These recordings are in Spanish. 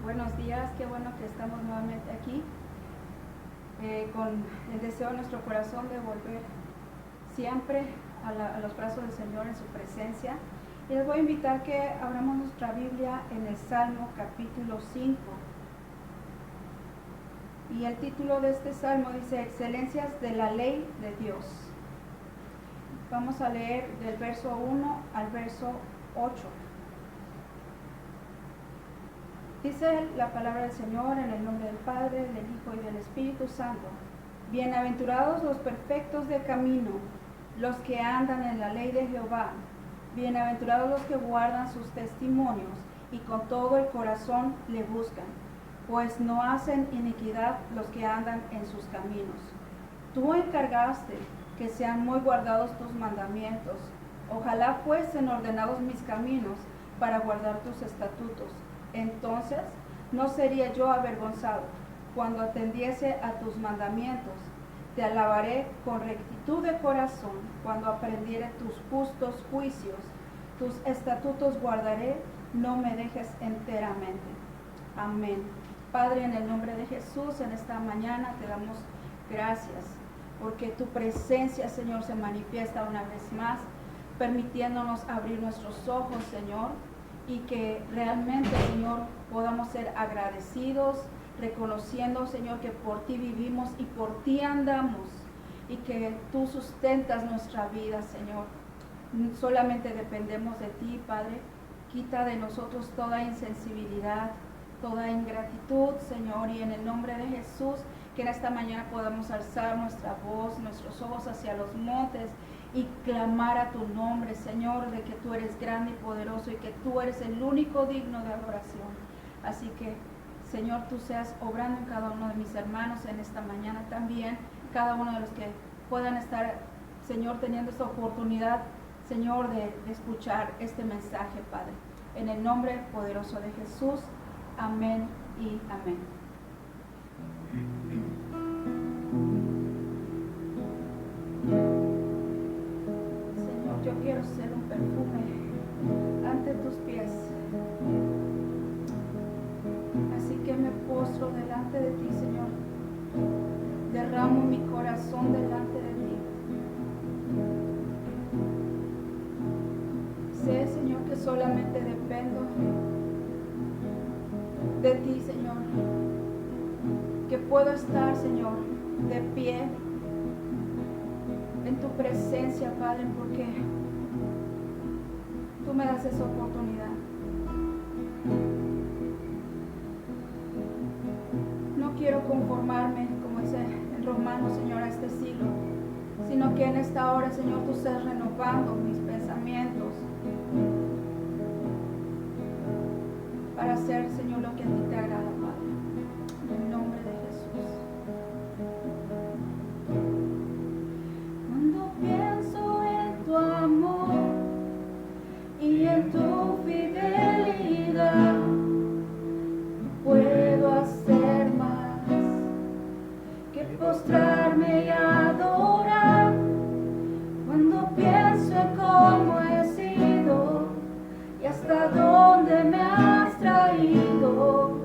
Buenos días, qué bueno que estamos nuevamente aquí con el deseo en nuestro corazón de volver siempre a los brazos del Señor en su presencia. Y les voy a invitar que abramos nuestra Biblia en el Salmo capítulo 5. Y el título de este salmo dice: Excelencias de la ley de Dios. Vamos a leer del verso 1 al verso 8. Dice la palabra del Señor en el nombre del Padre, del Hijo y del Espíritu Santo. Bienaventurados los perfectos de camino, los que andan en la ley de Jehová. Bienaventurados los que guardan sus testimonios y con todo el corazón le buscan, pues no hacen iniquidad los que andan en sus caminos. Tú encargaste que sean muy guardados tus mandamientos. Ojalá fuesen ordenados mis caminos para guardar tus estatutos. Entonces no sería yo avergonzado cuando atendiese a tus mandamientos. Te alabaré con rectitud de corazón cuando aprendiere tus justos juicios. Tus estatutos guardaré, no me dejes enteramente. Amén. Padre, en el nombre de Jesús, en esta mañana te damos gracias porque tu presencia, Señor, se manifiesta una vez más, permitiéndonos abrir nuestros ojos, Señor, y que realmente, Señor, podamos ser agradecidos, reconociendo, Señor, que por ti vivimos y por ti andamos, y que tú sustentas nuestra vida, Señor. Solamente dependemos de ti, Padre. Quita de nosotros toda insensibilidad, toda ingratitud, Señor, y en el nombre de Jesús, que en esta mañana podamos alzar nuestra voz, nuestros ojos hacia los montes y clamar a tu nombre, Señor, de que tú eres grande y poderoso y que tú eres el único digno de adoración. Así que, Señor, tú seas obrando en cada uno de mis hermanos en esta mañana también, cada uno de los que puedan estar, Señor, teniendo esta oportunidad, Señor, de escuchar este mensaje, Padre. En el nombre poderoso de Jesús, amén y amén. Señor, yo quiero ser un perfume ante tus pies. Así que me postro delante de ti, Señor. Derramo mi corazón delante de ti. Sé, Señor, que solamente dependo de ti, Señor. Que puedo estar, Señor, de pie en tu presencia, Padre, porque tú me das esa oportunidad. No quiero conformarme, como dice en Romanos, Señor, a este siglo, sino que en esta hora, Señor, tú estés renovando mis pensamientos para hacer, Señor, lo que a ti te agrada, Padre. En el nombre de Jesús. Cuando pienso en tu amor y en tu fidelidad, no puedo hacer más que postrarme y adorar. Cuando pienso en cómo he sido y hasta dónde me has traído,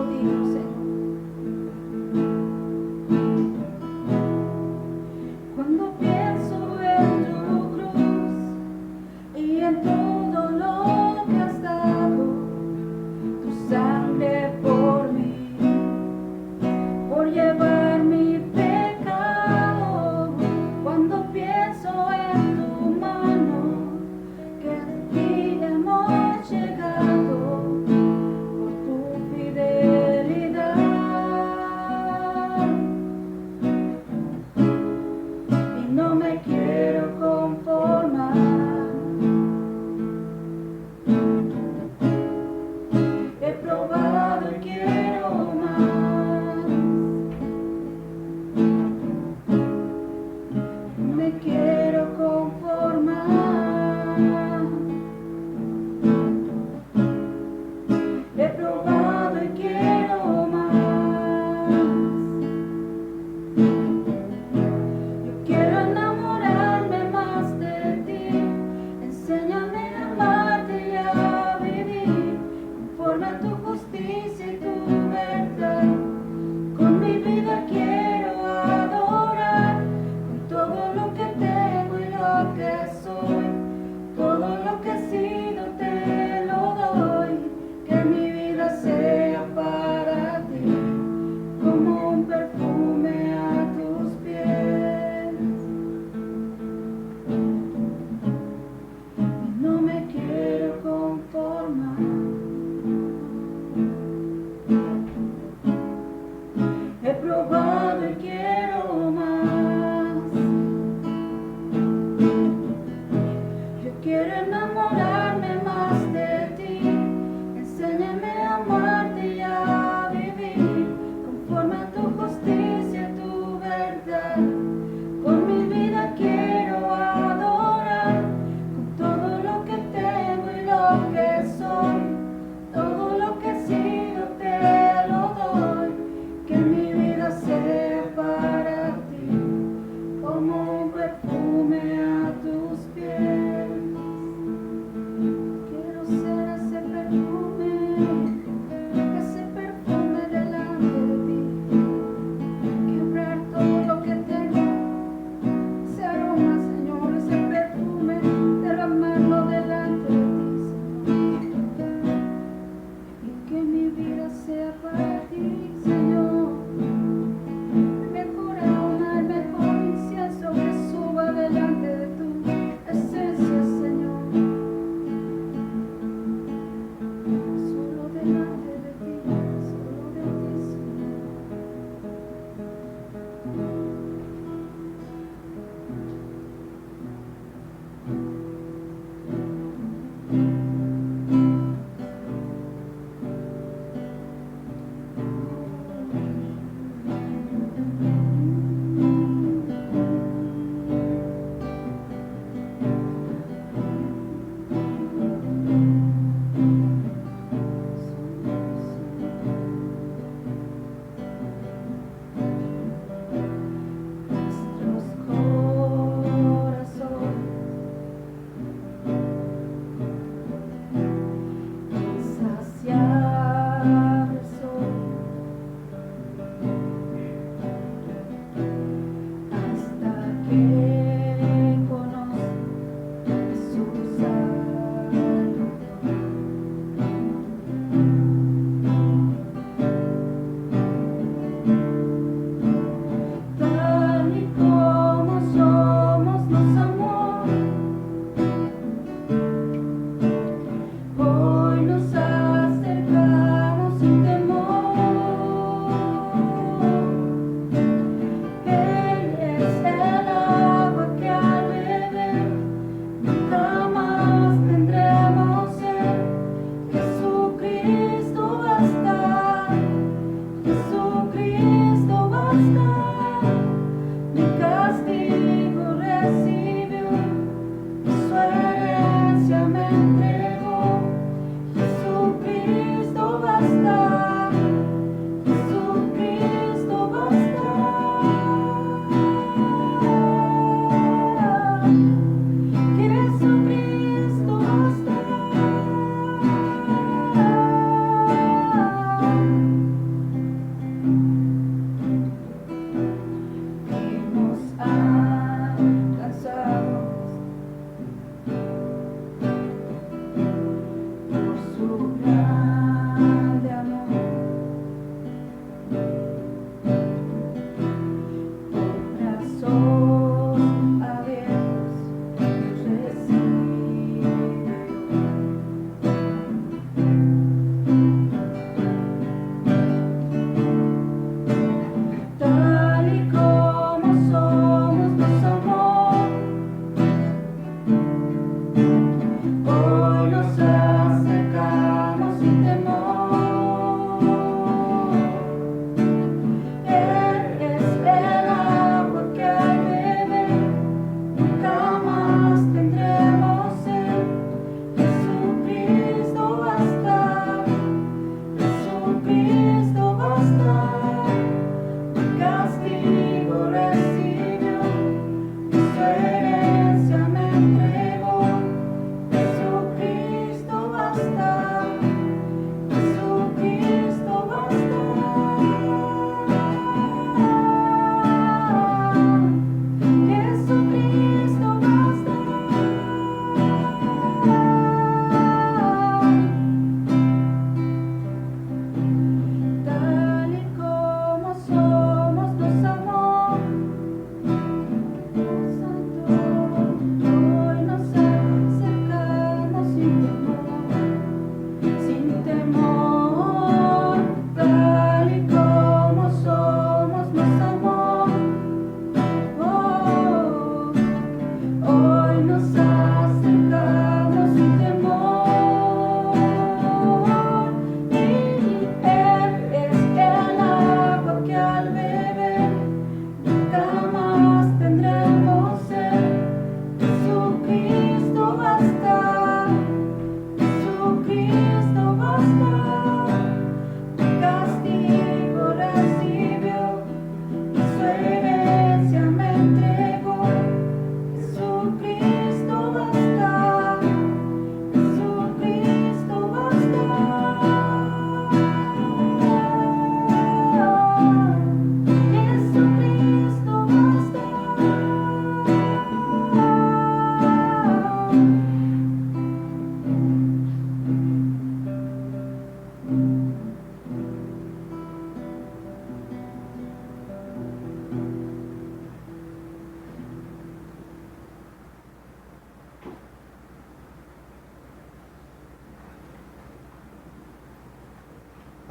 todo digno, Señor. Cuando pienso en tu cruz y en todo lo que has dado, tu sangre por mí, por llevar mi pecado. Cuando pienso en tu mano, que a ti hemos llegado, por tu fidelidad.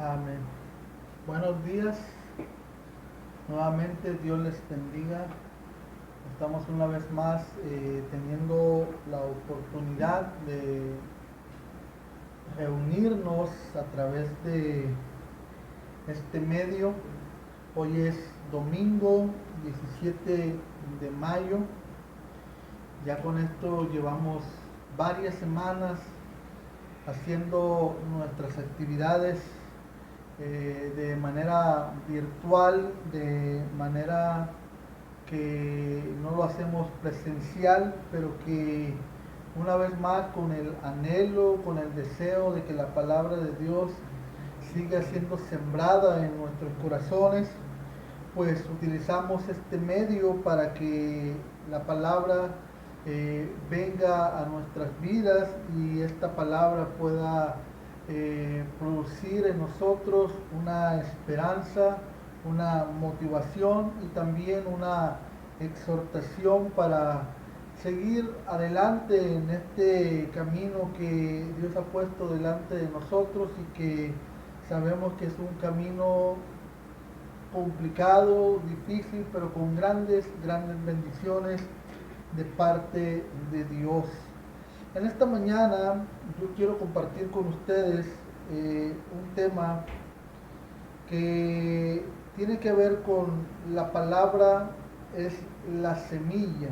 Amén. Buenos días. Nuevamente Dios les bendiga. Estamos una vez más teniendo la oportunidad de reunirnos a través de este medio. Hoy es domingo 17 de mayo. Ya con esto llevamos varias semanas haciendo nuestras actividades de manera virtual, de manera que no lo hacemos presencial, pero que una vez más con el anhelo, con el deseo de que la palabra de Dios siga siendo sembrada en nuestros corazones, pues utilizamos este medio para que la palabra venga a nuestras vidas y esta palabra pueda producir en nosotros una esperanza, una motivación y también una exhortación para seguir adelante en este camino que Dios ha puesto delante de nosotros y que sabemos que es un camino complicado, difícil, pero con grandes bendiciones de parte de Dios. En esta mañana yo quiero compartir con ustedes un tema que tiene que ver con la palabra, es la semilla.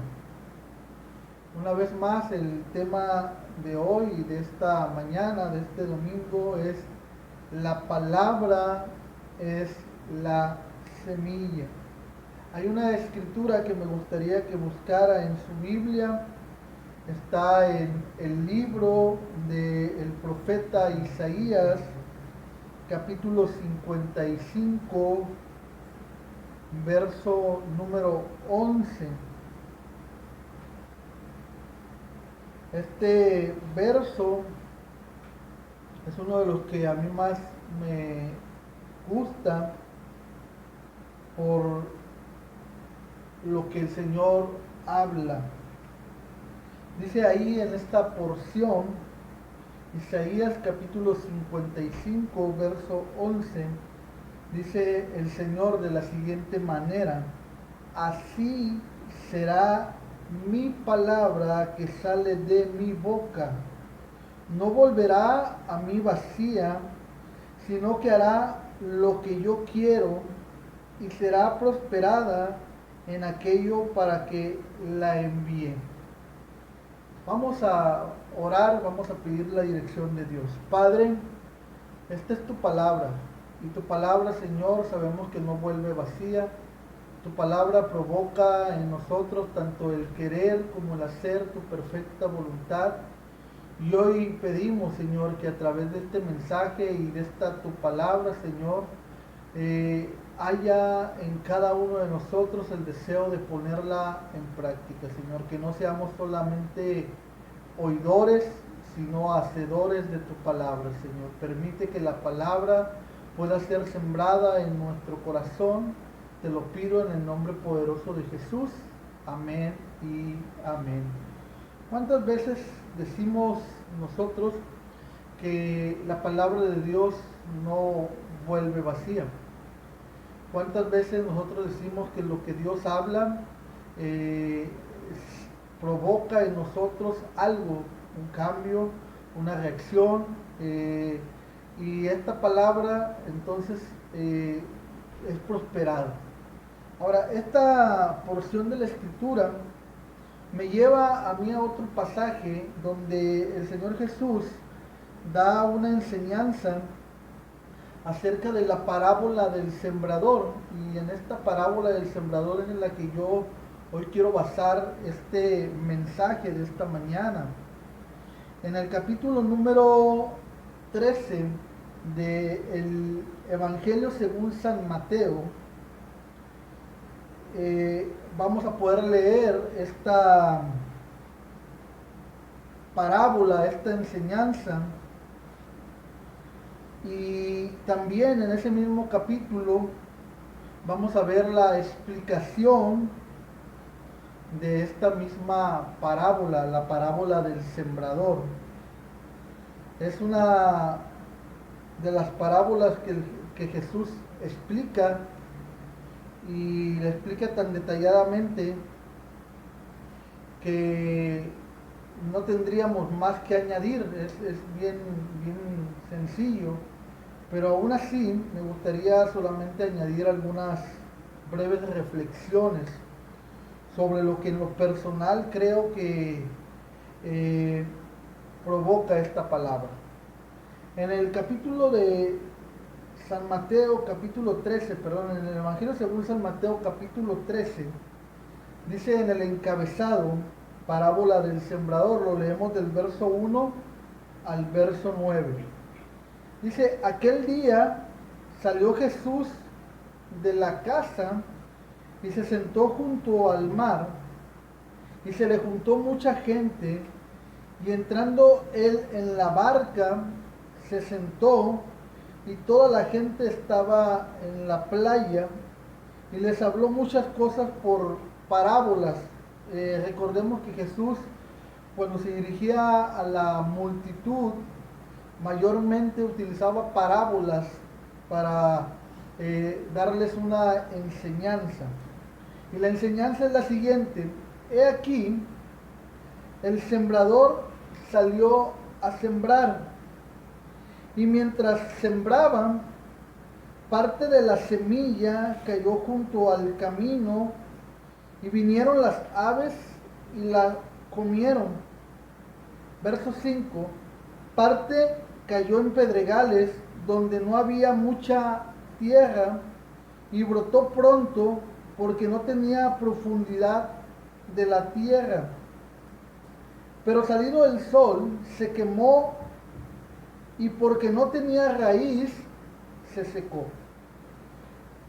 Una vez más, el tema de hoy, de esta mañana, de este domingo, es la palabra es la semilla. Hay una escritura que me gustaría que buscara en su Biblia. Está en el libro del profeta Isaías, capítulo 55, verso número 11. Este verso es uno de los que a mí más me gusta por lo que el Señor habla. Dice ahí en esta porción, Isaías capítulo 55, verso 11, dice el Señor de la siguiente manera: así será mi palabra que sale de mi boca. No volverá a mí vacía, sino que hará lo que yo quiero y será prosperada en aquello para que la envíe. Vamos a orar, vamos a pedir la dirección de Dios. Padre, esta es tu palabra y tu palabra, Señor, sabemos que no vuelve vacía. Tu palabra provoca en nosotros tanto el querer como el hacer tu perfecta voluntad. Y hoy pedimos, Señor, que a través de este mensaje y de esta tu palabra, Señor, haya en cada uno de nosotros el deseo de ponerla en práctica, Señor, que no seamos solamente oidores, sino hacedores de tu palabra, Señor. Permite que la palabra pueda ser sembrada en nuestro corazón. Te lo pido en el nombre poderoso de Jesús. Amén y amén. ¿Cuántas veces decimos nosotros que la palabra de Dios no vuelve vacía? ¿Cuántas veces nosotros decimos que lo que Dios habla provoca en nosotros algo, un cambio, una reacción? Y esta palabra entonces es prosperada. Ahora, esta porción de la Escritura me lleva a mí a otro pasaje donde el Señor Jesús da una enseñanza acerca de la parábola del sembrador, y en esta parábola del sembrador es en la que yo hoy quiero basar este mensaje de esta mañana. En el capítulo número 13 del Evangelio según San Mateo, vamos a poder leer esta parábola, esta enseñanza. Y también en ese mismo capítulo vamos a ver la explicación de esta misma parábola, la parábola del sembrador. Es una de las parábolas que Jesús explica, y le explica tan detalladamente que no tendríamos más que añadir. Es bien sencillo, pero aún así me gustaría solamente añadir algunas breves reflexiones sobre lo que en lo personal creo que provoca esta palabra. En el capítulo de San Mateo, capítulo 13, perdón, en el Evangelio según San Mateo, capítulo 13, dice en el encabezado, parábola del sembrador, lo leemos del verso 1 al verso 9. Dice, aquel día salió Jesús de la casa y se sentó junto al mar, y se le juntó mucha gente, y entrando él en la barca, se sentó, y toda la gente estaba en la playa, y les habló muchas cosas por parábolas. Recordemos que Jesús, cuando se dirigía a la multitud, mayormente utilizaba parábolas para darles una enseñanza. Y la enseñanza es la siguiente: he aquí, el sembrador salió a sembrar, y mientras sembraban, parte de la semilla cayó junto al camino, y vinieron las aves y la comieron. Verso 5, parte cayó en pedregales donde no había mucha tierra, y brotó pronto porque no tenía profundidad de la tierra. Pero salido el sol, se quemó, y porque no tenía raíz, se secó.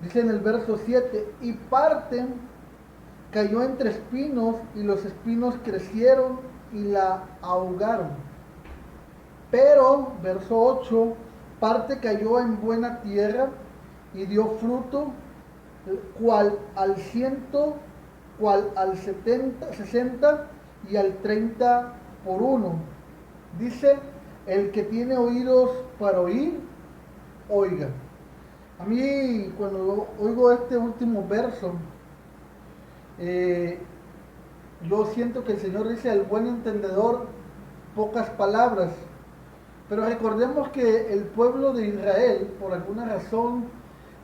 Dice en el verso 7, y parte cayó entre espinos, y los espinos crecieron y la ahogaron. Pero, verso 8, parte cayó en buena tierra y dio fruto, cual al 100, cual al 70, 60 y al 30 por uno. Dice, el que tiene oídos para oír, oiga. A mí, cuando oigo este último verso, yo siento que el Señor dice al buen entendedor pocas palabras. Pero recordemos que el pueblo de Israel, por alguna razón,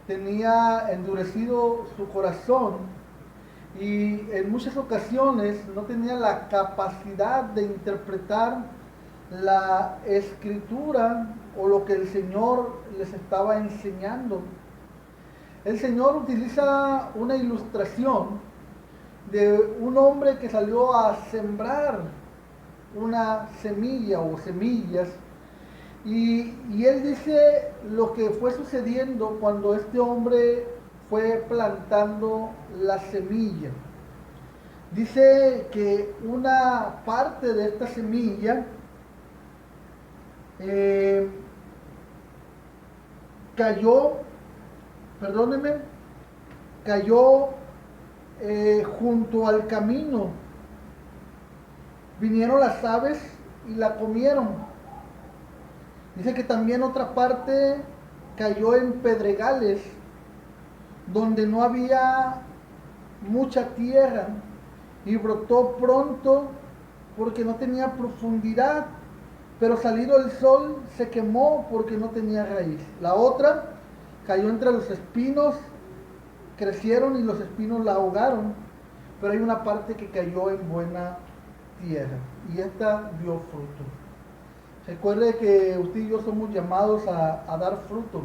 tenía endurecido su corazón, y en muchas ocasiones no tenía la capacidad de interpretar la escritura o lo que el Señor les estaba enseñando. El Señor utiliza una ilustración de un hombre que salió a sembrar una semilla o semillas, y él dice lo que fue sucediendo cuando este hombre fue plantando la semilla. Dice que una parte de esta semilla cayó junto al camino. Vinieron las aves y la comieron. Dice que también otra parte cayó en pedregales donde no había mucha tierra, y brotó pronto porque no tenía profundidad, pero salido el sol se quemó porque no tenía raíz. La otra cayó entre los espinos, crecieron y los espinos la ahogaron, pero hay una parte que cayó en buena tierra, y esta dio fruto. Recuerde que usted y yo somos llamados a dar fruto,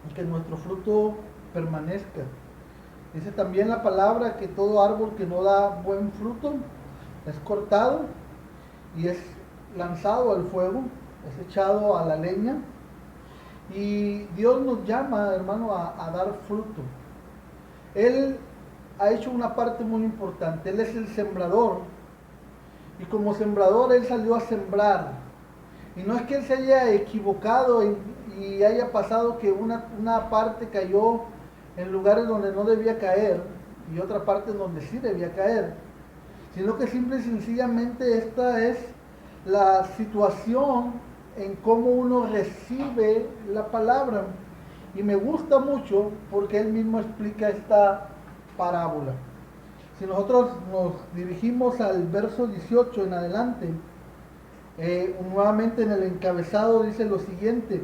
y que nuestro fruto permanezca. Dice también la palabra que todo árbol que no da buen fruto es cortado y es lanzado al fuego, es echado a la leña. Y Dios nos llama, hermano, a dar fruto. Él ha hecho una parte muy importante. Él es el sembrador, y como sembrador Él salió a sembrar. Y no es que Él se haya equivocado y haya pasado que una parte cayó en lugares donde no debía caer y otra parte en donde sí debía caer, sino que simple y sencillamente esta es la situación en cómo uno recibe la palabra. Y me gusta mucho porque él mismo explica esta parábola. Si nosotros nos dirigimos al verso 18 en adelante, nuevamente en el encabezado dice lo siguiente: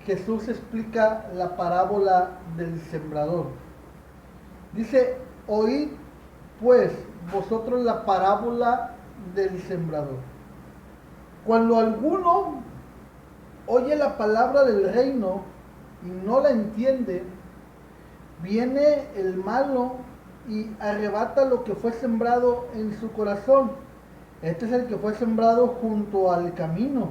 Jesús explica la parábola del sembrador. Dice: oíd pues vosotros la parábola del sembrador. Cuando alguno oye la palabra del reino y no la entiende, viene el malo y arrebata lo que fue sembrado en su corazón. Este es el que fue sembrado junto al camino.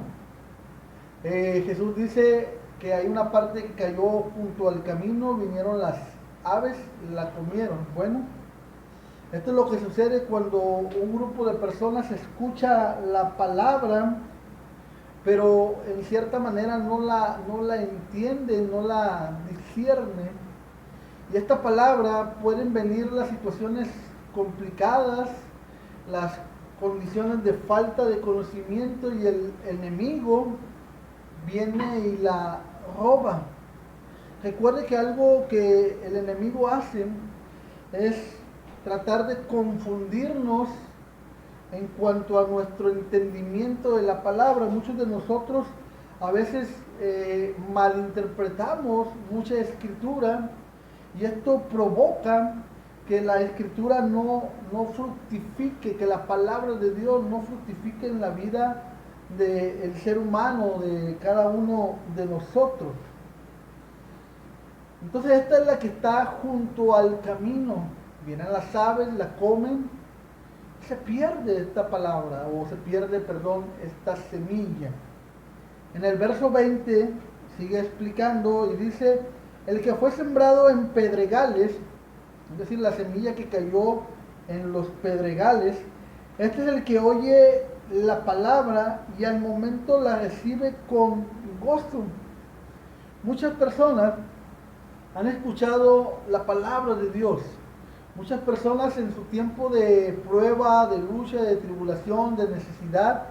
Jesús dice que hay una parte que cayó junto al camino, vinieron las aves, la comieron. Bueno, esto es lo que sucede cuando un grupo de personas escucha la palabra, pero en cierta manera no la entiende, no la discierne. Y esta palabra pueden venir las situaciones complicadas, las condiciones de falta de conocimiento, y el enemigo viene y la roba. Recuerde que algo que el enemigo hace es tratar de confundirnos en cuanto a nuestro entendimiento de la palabra. Muchos de nosotros a veces malinterpretamos mucha escritura, y esto provoca que la escritura no fructifique, que la palabra de Dios no fructifique en la vida del ser humano, de cada uno de nosotros. Entonces esta es la que está junto al camino. Vienen las aves, la comen, se pierde esta palabra, o se pierde, perdón, esta semilla. En el verso 20 sigue explicando y dice: el que fue sembrado en pedregales, es decir, la semilla que cayó en los pedregales, este es el que oye la palabra y al momento la recibe con gozo. Muchas personas han escuchado la palabra de Dios. Muchas personas en su tiempo de prueba, de lucha, de tribulación, de necesidad,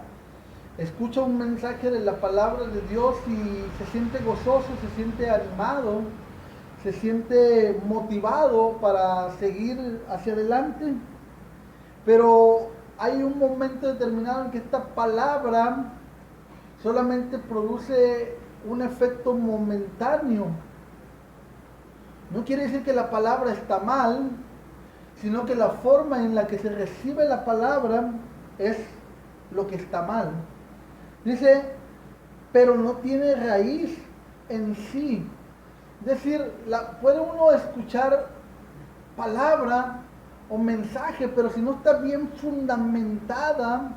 escuchan un mensaje de la palabra de Dios y se siente gozoso, se siente animado, se siente motivado para seguir hacia adelante. Pero hay un momento determinado en que esta palabra solamente produce un efecto momentáneo. No quiere decir que la palabra está mal, sino que la forma en la que se recibe la palabra es lo que está mal. Dice: pero no tiene raíz en sí. Es decir, puede uno escuchar palabra o mensaje, pero si no está bien fundamentada,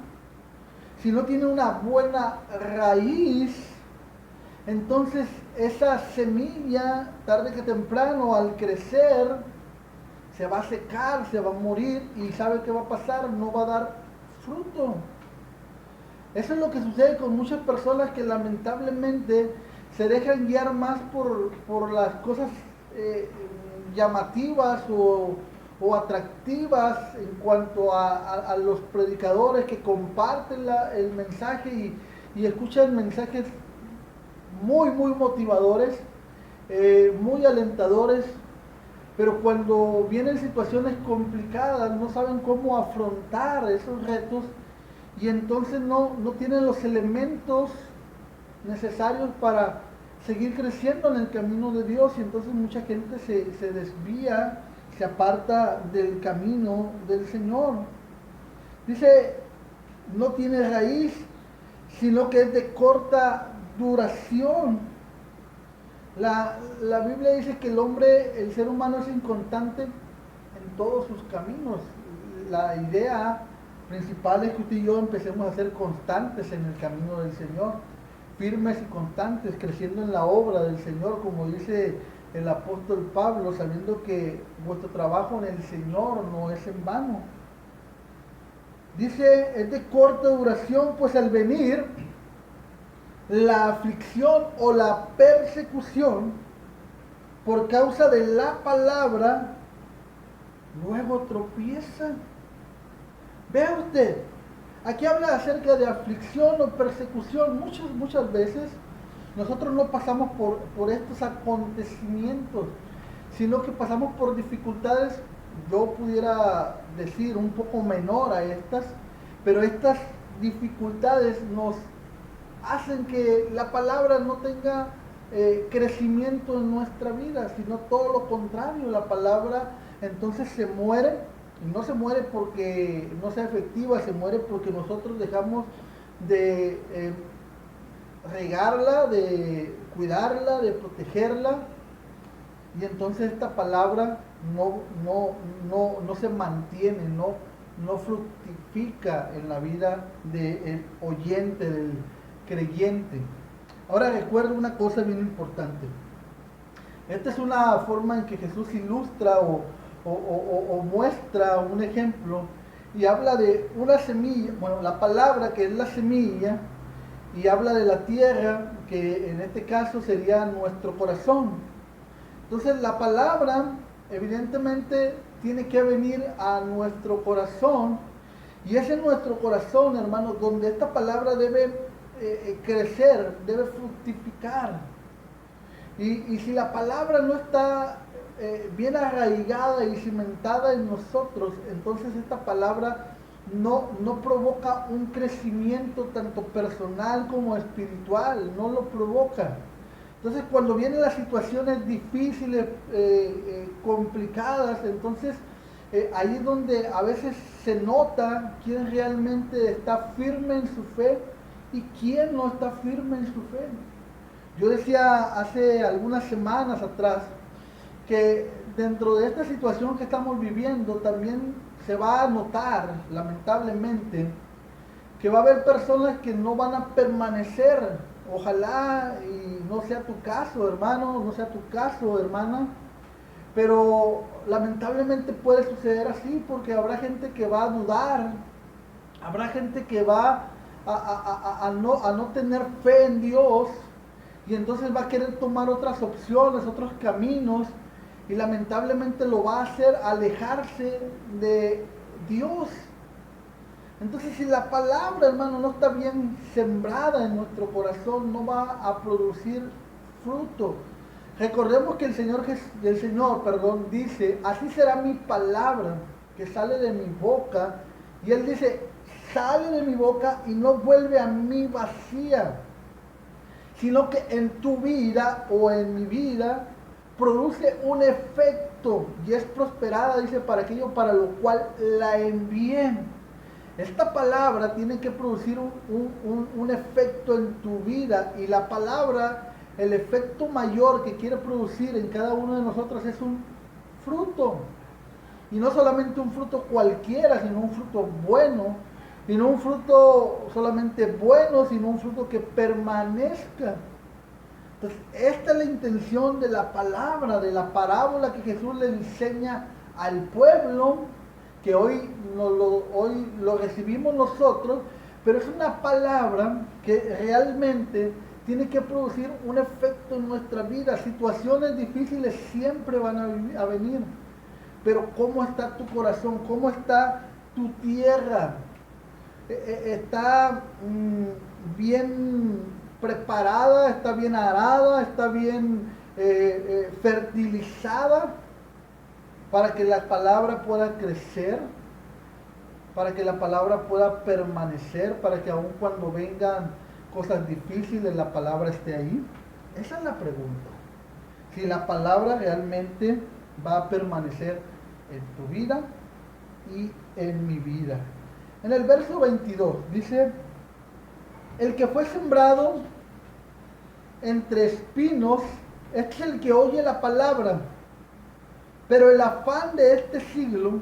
si no tiene una buena raíz, entonces esa semilla, tarde que temprano, al crecer, se va a secar, se va a morir, y ¿sabe qué va a pasar? No va a dar fruto. Eso es lo que sucede con muchas personas que lamentablemente se dejan guiar más por las cosas llamativas o atractivas en cuanto a los predicadores que comparten el mensaje y escuchan mensajes muy motivadores, muy alentadores, pero cuando vienen situaciones complicadas no saben cómo afrontar esos retos, y entonces no tienen los elementos necesarios para seguir creciendo en el camino de Dios, y entonces mucha gente se desvía, se aparta del camino del Señor. Dice: no tiene raíz, sino que es de corta duración. La Biblia dice que el ser humano es inconstante en todos sus caminos. La idea principal es que usted y yo empecemos a ser constantes en el camino del Señor, firmes y constantes, creciendo en la obra del Señor, como dice el apóstol Pablo, sabiendo que vuestro trabajo en el Señor no es en vano. Dice: es de corta duración, pues al venir la aflicción o la persecución por causa de la palabra, luego tropieza. Vea usted, Aquí habla acerca de aflicción o persecución. Muchas veces nosotros no pasamos por estos acontecimientos, sino que pasamos por dificultades, yo pudiera decir, un poco menor a estas, pero estas dificultades nos hacen que la palabra no tenga crecimiento en nuestra vida, sino todo lo contrario. La palabra entonces se muere, y no se muere porque no sea efectiva, se muere porque nosotros dejamos de regarla, de cuidarla, de protegerla, y entonces esta palabra no se mantiene, no fructifica en la vida del oyente, del creyente. Ahora recuerdo una cosa bien importante. Esta es una forma en que Jesús ilustra o muestra un ejemplo, y habla de una semilla, bueno, la palabra que es la semilla, y habla de la tierra, que en este caso sería nuestro corazón. Entonces la palabra evidentemente tiene que venir a nuestro corazón, y es en nuestro corazón, hermanos, donde esta palabra debe crecer, debe fructificar. Y si la palabra no está bien arraigada y cimentada en nosotros, entonces esta palabra no provoca un crecimiento tanto personal como espiritual, no lo provoca. Entonces cuando vienen las situaciones difíciles, complicadas, entonces ahí es donde a veces se nota quién realmente está firme en su fe y quién no está firme en su fe. Yo decía hace algunas semanas atrás que dentro de esta situación que estamos viviendo también se va a notar, lamentablemente, que va a haber personas que no van a permanecer. Ojalá y no sea tu caso, hermano, no sea tu caso, hermana, pero lamentablemente puede suceder así, porque habrá gente que va a dudar, habrá gente que va a no tener fe en Dios, y entonces va a querer tomar otras opciones, otros caminos, y lamentablemente lo va a hacer alejarse de Dios. Entonces, si la palabra, hermano, no está bien sembrada en nuestro corazón, no va a producir fruto. Recordemos que el Señor dice: así será mi palabra que sale de mi boca. Y Él dice: sale de mi boca y no vuelve a mí vacía, sino que en tu vida o en mi vida produce un efecto y es prosperada, dice, para aquello para lo cual la envié. Esta palabra tiene que producir un efecto en tu vida, y la palabra, el efecto mayor que quiere producir en cada uno de nosotros es un fruto. Y no solamente un fruto cualquiera, sino un fruto bueno. Y no un fruto solamente bueno, sino un fruto que permanezca. Entonces, esta es la intención de la palabra, de la parábola que Jesús le enseña al pueblo, que hoy lo recibimos nosotros, pero es una palabra que realmente tiene que producir un efecto en nuestra vida. Situaciones difíciles siempre van a venir, pero ¿cómo está tu corazón? ¿Cómo está tu tierra? ¿Está bien preparada? ¿Está bien arada? ¿Está bien fertilizada? Para que la palabra pueda crecer, para que la palabra pueda permanecer, para que aun cuando vengan cosas difíciles la palabra esté ahí. Esa es la pregunta. Si la palabra realmente va a permanecer en tu vida y en mi vida. En el verso 22 dice: el que fue sembrado entre espinos es el que oye la palabra, pero el afán de este siglo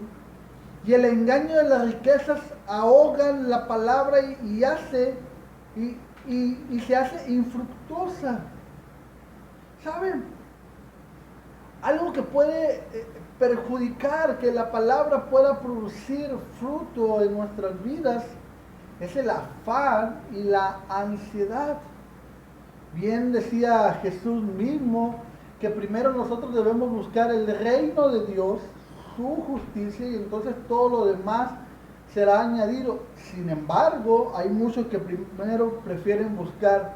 y el engaño de las riquezas ahogan la palabra y se hace infructuosa. ¿Saben? Algo que puede perjudicar que la palabra pueda producir fruto en nuestras vidas es el afán y la ansiedad. Bien decía Jesús mismo que primero nosotros debemos buscar el reino de Dios, su justicia, y entonces todo lo demás será añadido. Sin embargo, hay muchos que primero prefieren buscar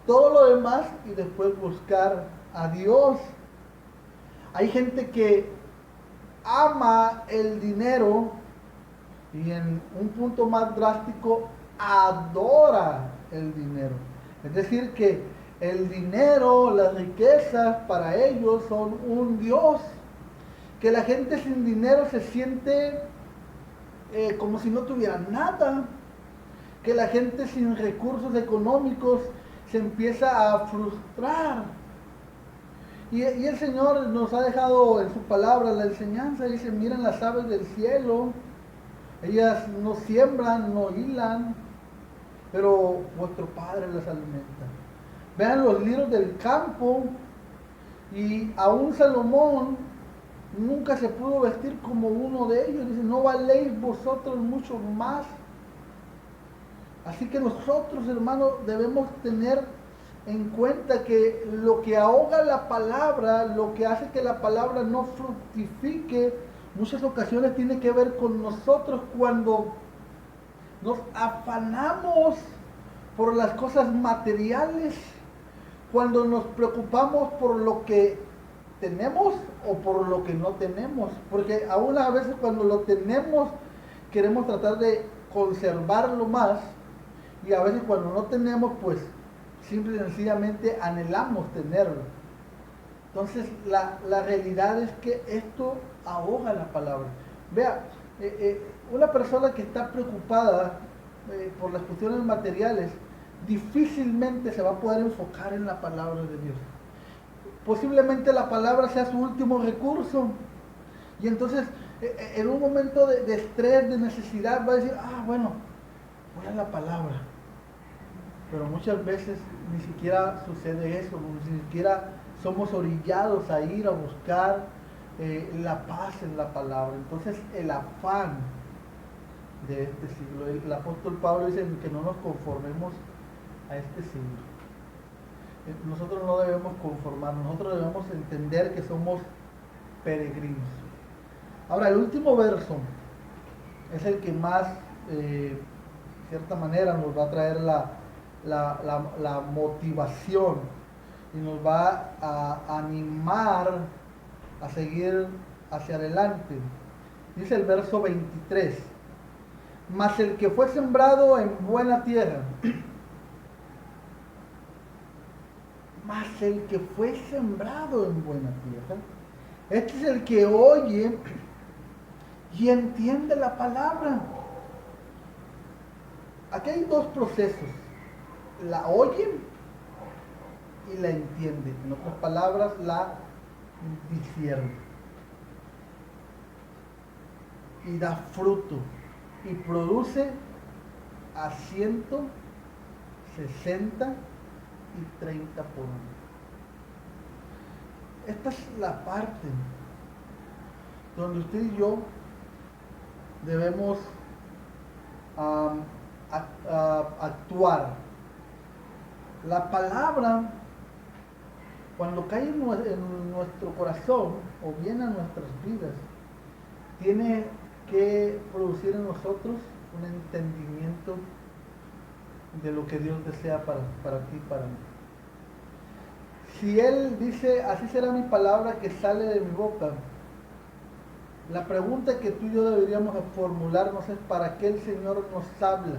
todo lo demás y después buscar a Dios. Hay gente que ama el dinero y en un punto más drástico adora el dinero. Es decir, que el dinero, las riquezas para ellos son un Dios. Que la gente sin dinero se siente como si no tuviera nada. Que la gente sin recursos económicos se empieza a frustrar. Y el Señor nos ha dejado en su palabra la enseñanza. Dice, miren las aves del cielo. Ellas no siembran, no hilan, pero vuestro Padre las alimenta. Vean los lirios del campo, y aún Salomón nunca se pudo vestir como uno de ellos. Dice, ¿no valéis vosotros mucho más? Así que nosotros, hermanos, debemos tener en cuenta que lo que ahoga la palabra, lo que hace que la palabra no fructifique, muchas ocasiones tiene que ver con nosotros cuando nos afanamos por las cosas materiales, cuando nos preocupamos por lo que tenemos o por lo que no tenemos, porque aún a veces cuando lo tenemos queremos tratar de conservarlo más, y a veces cuando no tenemos, pues simple y sencillamente anhelamos tenerlo. Entonces la realidad es que esto ahoga la palabra. Vea, una persona que está preocupada por las cuestiones materiales difícilmente se va a poder enfocar en la palabra de Dios. Posiblemente la palabra sea su último recurso, y entonces en un momento de estrés, de necesidad, va a decir, bueno, voy a la palabra. Pero muchas veces ni siquiera sucede eso, ni siquiera somos orillados a ir a buscar la paz en la palabra. Entonces el afán de este siglo, el apóstol Pablo dice que no nos conformemos a este siglo. Nosotros no debemos conformarnos, nosotros debemos entender que somos peregrinos. Ahora, el último verso es el que más, de cierta manera, nos va a traer la motivación y nos va a animar a seguir hacia adelante. Dice el verso 23, mas el que fue sembrado en buena tierra, mas el que fue sembrado en buena tierra, este es el que oye y entiende la palabra. Aquí hay dos procesos: la oye y la entiende. En otras palabras, la discierne. Y da fruto y produce a 100, 60 y 30 por uno. Esta es la parte donde usted y yo debemos actuar. La palabra, cuando cae en nuestro corazón o viene a nuestras vidas, tiene que producir en nosotros un entendimiento de lo que Dios desea para ti y para mí. Si Él dice, así será mi palabra que sale de mi boca, la pregunta que tú y yo deberíamos formularnos es: ¿para qué el Señor nos habla?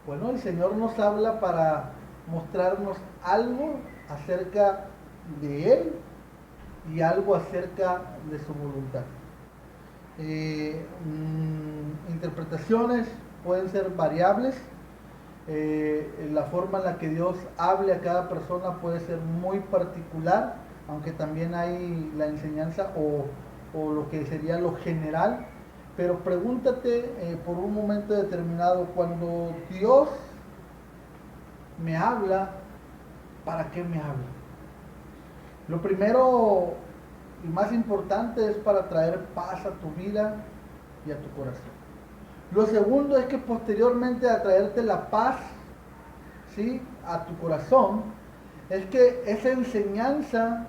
Bueno, el Señor nos habla para mostrarnos algo acerca de Él y algo acerca de su voluntad. Interpretaciones pueden ser variables. La forma en la que Dios hable a cada persona puede ser muy particular, aunque también hay la enseñanza o lo que sería lo general. Pero pregúntate por un momento determinado, cuando Dios me habla, ¿para qué me habla? Lo primero y más importante es para traer paz a tu vida y a tu corazón. Lo segundo es que posteriormente a traerte la paz, ¿sí?, a tu corazón, es que esa enseñanza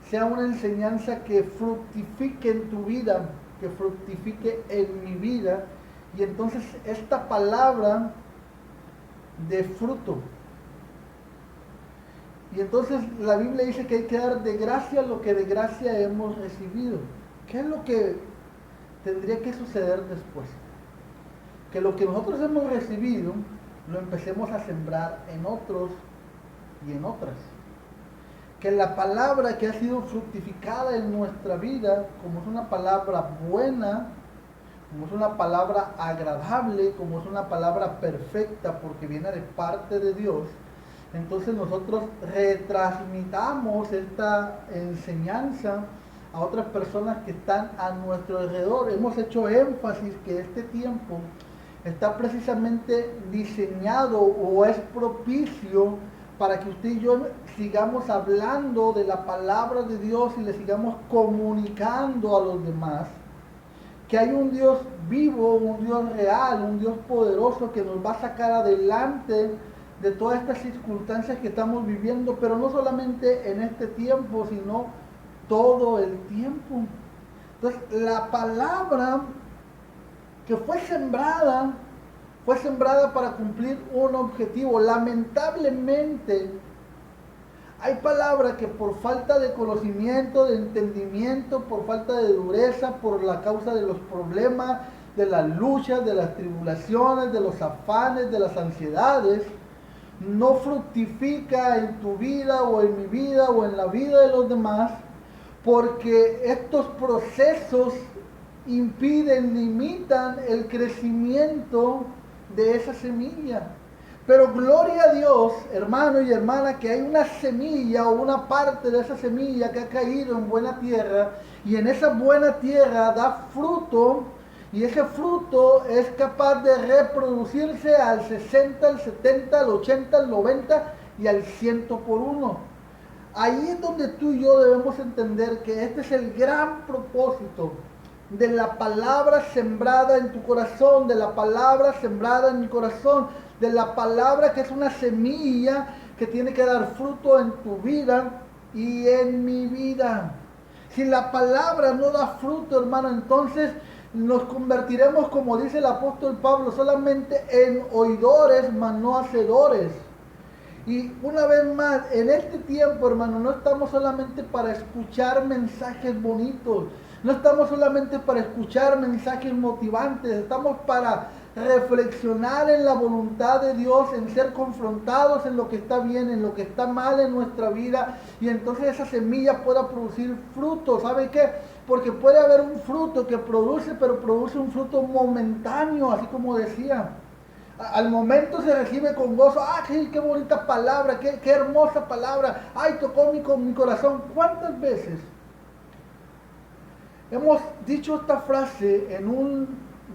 sea una enseñanza que fructifique en tu vida, que fructifique en mi vida, Y entonces esta palabra de fruto. Y entonces la Biblia dice que hay que dar de gracia lo que de gracia hemos recibido. ¿Qué es lo que tendría que suceder después? Que lo que nosotros hemos recibido lo empecemos a sembrar en otros y en otras. Que la palabra que ha sido fructificada en nuestra vida, como es una palabra buena, como es una palabra agradable, como es una palabra perfecta porque viene de parte de Dios, entonces nosotros retransmitamos esta enseñanza a otras personas que están a nuestro alrededor. Hemos hecho énfasis que este tiempo está precisamente diseñado o es propicio para que usted y yo sigamos hablando de la palabra de Dios y le sigamos comunicando a los demás que hay un Dios vivo, un Dios real, un Dios poderoso que nos va a sacar adelante de todas estas circunstancias que estamos viviendo, pero no solamente en este tiempo, sino todo el tiempo. Entonces, la palabra que fue sembrada para cumplir un objetivo. Lamentablemente, hay palabras que por falta de conocimiento, de entendimiento, por falta de dureza, por la causa de los problemas, de las luchas, de las tribulaciones, de los afanes, de las ansiedades, no fructifica en tu vida o en mi vida o en la vida de los demás, porque estos procesos impiden, limitan el crecimiento de esa semilla. Pero gloria a Dios, hermano y hermana, que hay una semilla o una parte de esa semilla que ha caído en buena tierra y en esa buena tierra da fruto y ese fruto es capaz de reproducirse al 60, al 70, al 80, al 90 y al 100 por uno. Ahí es donde tú y yo debemos entender que este es el gran propósito de la palabra sembrada en tu corazón, de la palabra sembrada en mi corazón, de la palabra que es una semilla que tiene que dar fruto en tu vida y en mi vida. Si la palabra no da fruto, hermano, entonces nos convertiremos, como dice el apóstol Pablo, solamente en oidores, mas no hacedores. Y una vez más, en este tiempo, hermano, no estamos solamente para escuchar mensajes bonitos, no estamos solamente para escuchar mensajes motivantes, estamos para reflexionar en la voluntad de Dios, en ser confrontados en lo que está bien, en lo que está mal en nuestra vida, y entonces esa semilla pueda producir fruto. ¿Sabe qué? Porque puede haber un fruto que produce, pero produce un fruto momentáneo, así como decía. Al momento se recibe con gozo. ¡Ah, qué bonita palabra! Qué hermosa palabra! ¡Ay, tocó mi corazón! ¿Cuántas veces hemos dicho esta frase en un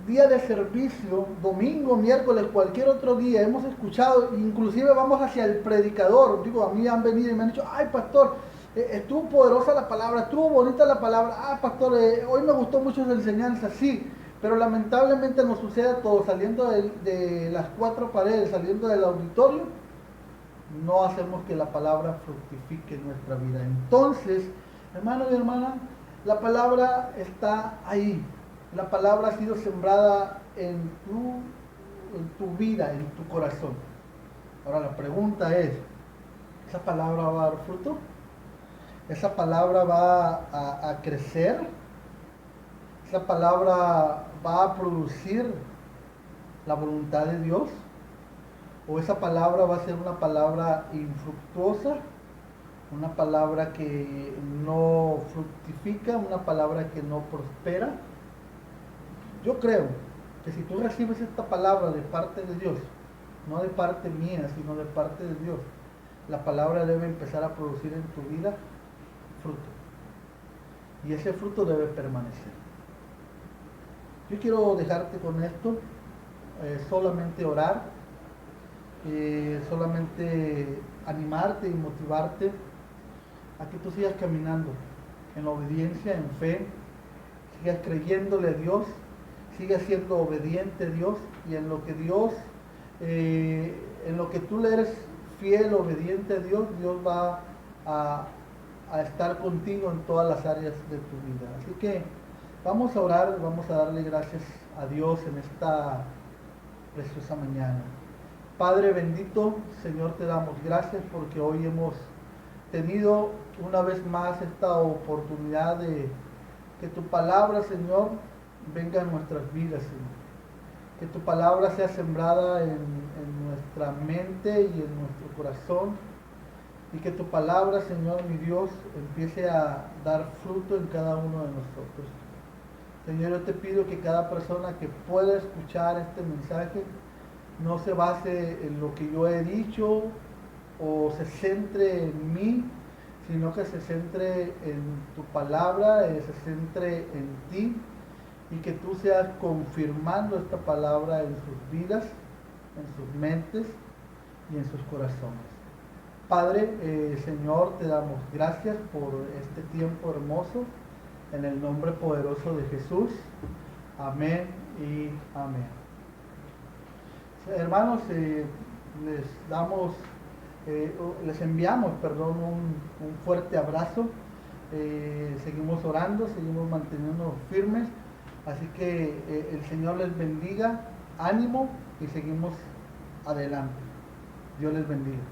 día de servicio, domingo, miércoles, cualquier otro día? Hemos escuchado, inclusive vamos hacia el predicador. Digo, a mí han venido y me han dicho: ¡ay, pastor! Estuvo poderosa la palabra, estuvo bonita la palabra. ¡Ah, pastor! Hoy me gustó mucho su enseñanza. Sí. Pero lamentablemente nos sucede a todos, saliendo de las cuatro paredes, saliendo del auditorio, no hacemos que la palabra fructifique en nuestra vida. Entonces, hermano y hermana, la palabra está ahí. La palabra ha sido sembrada en tu vida, en tu corazón. Ahora la pregunta es, ¿esa palabra va a dar fruto? ¿Esa palabra va a crecer? ¿Esa palabra va a producir la voluntad de Dios? ¿O esa palabra va a ser una palabra infructuosa? Una palabra que no fructifica, una palabra que no prospera. Yo creo que si tú recibes esta palabra de parte de Dios, no de parte mía, sino de parte de Dios, la palabra debe empezar a producir en tu vida fruto. Y ese fruto debe permanecer. Yo quiero dejarte con esto, solamente orar, solamente animarte y motivarte a que tú sigas caminando en obediencia, en fe, sigas creyéndole a Dios, sigas siendo obediente a Dios, y en lo que Dios, en lo que tú le eres fiel, obediente a Dios, Dios va a estar contigo en todas las áreas de tu vida. Así que Vamos a orar, vamos a darle gracias a Dios en esta preciosa mañana. Padre bendito, Señor, te damos gracias porque hoy hemos tenido una vez más esta oportunidad de que tu palabra, Señor, venga en nuestras vidas, Señor. Que tu palabra sea sembrada en nuestra mente y en nuestro corazón. Y que tu palabra, Señor, mi Dios, empiece a dar fruto en cada uno de nosotros. Señor, yo te pido que cada persona que pueda escuchar este mensaje no se base en lo que yo he dicho o se centre en mí, sino que se centre en tu palabra, se centre en ti, y que tú seas confirmando esta palabra en sus vidas, en sus mentes y en sus corazones. Padre, Señor, te damos gracias por este tiempo hermoso, en el nombre poderoso de Jesús. Amén y amén. Hermanos, les enviamos, un fuerte abrazo. Seguimos orando, seguimos manteniéndonos firmes. Así que el Señor les bendiga, ánimo y seguimos adelante. Dios les bendiga.